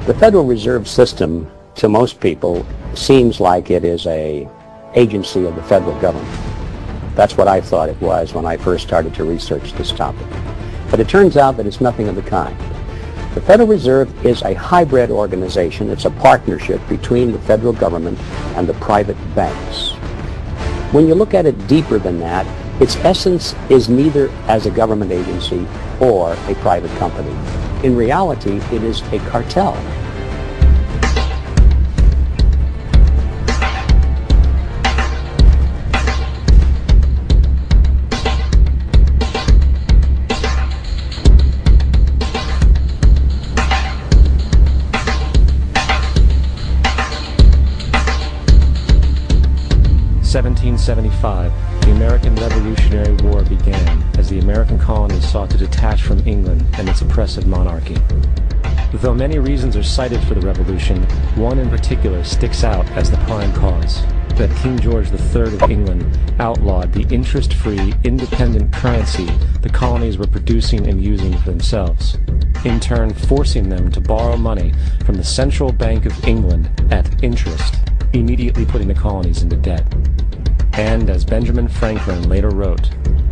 The Federal Reserve System, to most people, seems like it is an agency of the federal government. That's what I thought it was when I first started to research this topic. But it turns out that it's nothing of the kind. The Federal Reserve is a hybrid organization. It's a partnership between the federal government and the private banks. When you look at it deeper than that, its essence is neither as a government agency or a private company. In reality, it is a cartel. In 1775, the American Revolutionary War began as the American colonies sought to detach from England and its oppressive monarchy. Though many reasons are cited for the revolution, one in particular sticks out as the prime cause: that King George III of England outlawed the interest-free, independent currency the colonies were producing and using for themselves, in turn forcing them to borrow money from the Central Bank of England at interest, immediately putting the colonies into debt. And, as Benjamin Franklin later wrote,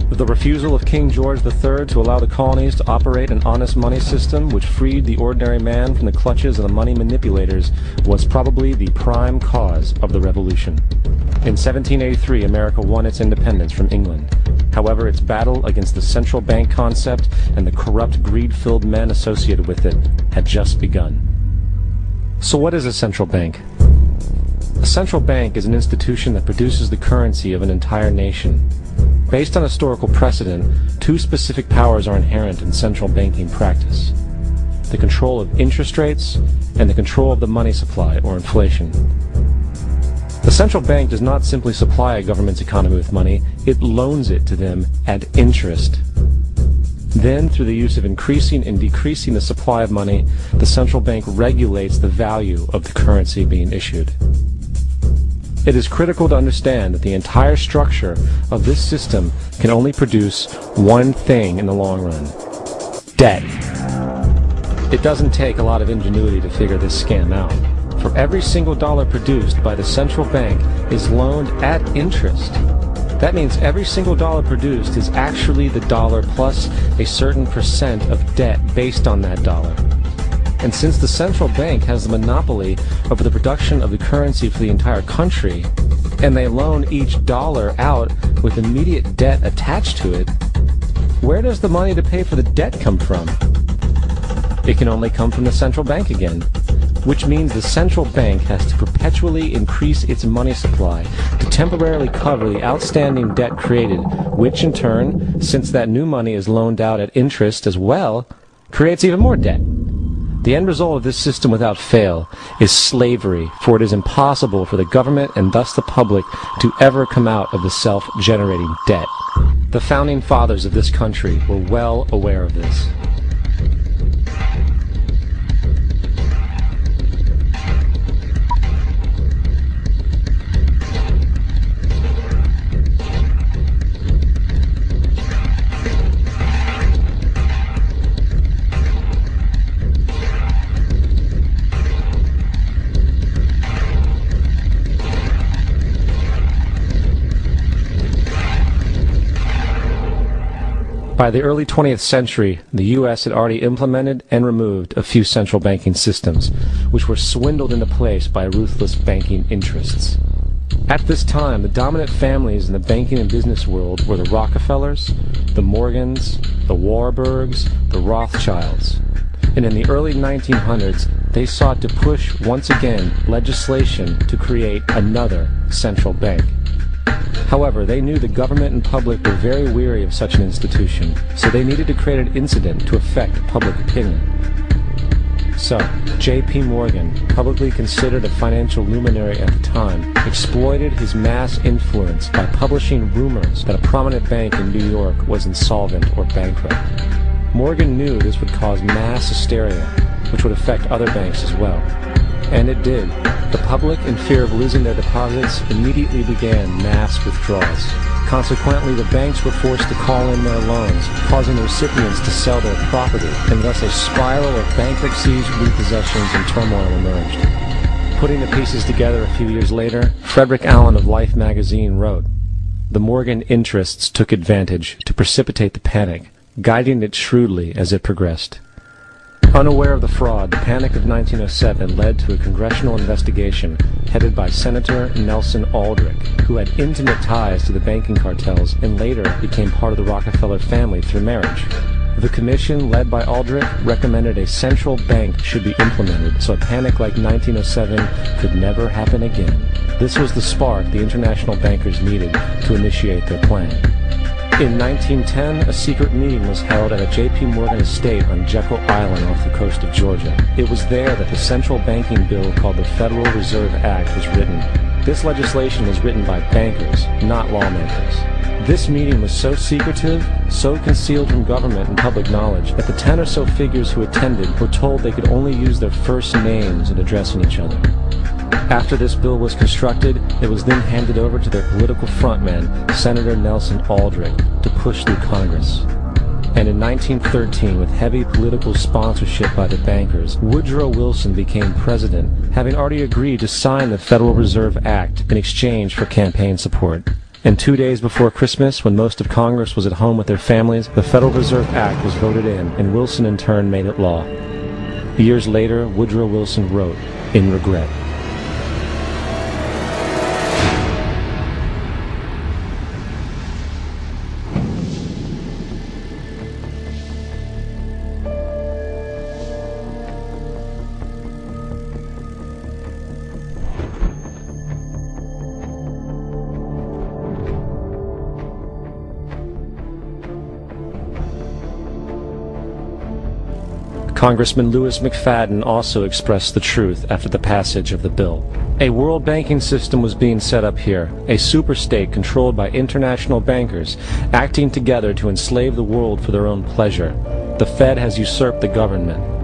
the refusal of King George III to allow the colonies to operate an honest money system which freed the ordinary man from the clutches of the money manipulators was probably the prime cause of the revolution. In 1783, America won its independence from England. However, its battle against the central bank concept and the corrupt, greed-filled men associated with it had just begun. So what is a central bank? A central bank is an institution that produces the currency of an entire nation. Based on historical precedent, two specific powers are inherent in central banking practice: the control of interest rates and the control of the money supply, or inflation. The central bank does not simply supply a government's economy with money, it loans it to them at interest. Then, through the use of increasing and decreasing the supply of money, the central bank regulates the value of the currency being issued. It is critical to understand that the entire structure of this system can only produce one thing in the long run: debt. It doesn't take a lot of ingenuity to figure this scam out. For every single dollar produced by the central bank is loaned at interest. That means every single dollar produced is actually the dollar plus a certain percent of debt based on that dollar. And since the central bank has the monopoly over the production of the currency for the entire country, and they loan each dollar out with immediate debt attached to it, where does the money to pay for the debt come from? It can only come from the central bank again, which means the central bank has to perpetually increase its money supply to temporarily cover the outstanding debt created, which in turn, since that new money is loaned out at interest as well, creates even more debt. The end result of this system without fail is slavery, for it is impossible for the government and thus the public to ever come out of the self-generating debt. The founding fathers of this country were well aware of this. By the early 20th century, the U.S. had already implemented and removed a few central banking systems, which were swindled into place by ruthless banking interests. At this time, the dominant families in the banking and business world were the Rockefellers, the Morgans, the Warburgs, the Rothschilds. And in the early 1900s, they sought to push once again legislation to create another central bank. However, they knew the government and public were very weary of such an institution, so they needed to create an incident to affect public opinion. So, J.P. Morgan, publicly considered a financial luminary at the time, exploited his mass influence by publishing rumors that a prominent bank in New York was insolvent or bankrupt. Morgan knew this would cause mass hysteria, which would affect other banks as well. And it did. The public, in fear of losing their deposits, immediately began mass withdrawals. Consequently, the banks were forced to call in their loans, causing the recipients to sell their property, and thus a spiral of bankruptcies, repossessions, and turmoil emerged. Putting the pieces together a few years later, Frederick Allen of Life magazine wrote, "The Morgan interests took advantage to precipitate the panic, guiding it shrewdly as it progressed." Unaware of the fraud, the Panic of 1907 led to a congressional investigation headed by Senator Nelson Aldrich, who had intimate ties to the banking cartels and later became part of the Rockefeller family through marriage. The commission, led by Aldrich, recommended a central bank should be implemented so a panic like 1907 could never happen again. This was the spark the international bankers needed to initiate their plan. In 1910, a secret meeting was held at a J.P. Morgan estate on Jekyll Island off the coast of Georgia. It was there that the central banking bill called the Federal Reserve Act was written. This legislation was written by bankers, not lawmakers. This meeting was so secretive, so concealed from government and public knowledge, that the 10 or so figures who attended were told they could only use their first names in addressing each other. After this bill was constructed, it was then handed over to their political frontman, Senator Nelson Aldrich, to push through Congress. And in 1913, with heavy political sponsorship by the bankers, Woodrow Wilson became president, having already agreed to sign the Federal Reserve Act in exchange for campaign support. And 2 days before Christmas, when most of Congress was at home with their families, the Federal Reserve Act was voted in, and Wilson in turn made it law. Years later, Woodrow Wilson wrote, in regret, Congressman Louis McFadden also expressed the truth after the passage of the bill. A world banking system was being set up here, a superstate controlled by international bankers, acting together to enslave the world for their own pleasure. The Fed has usurped the government.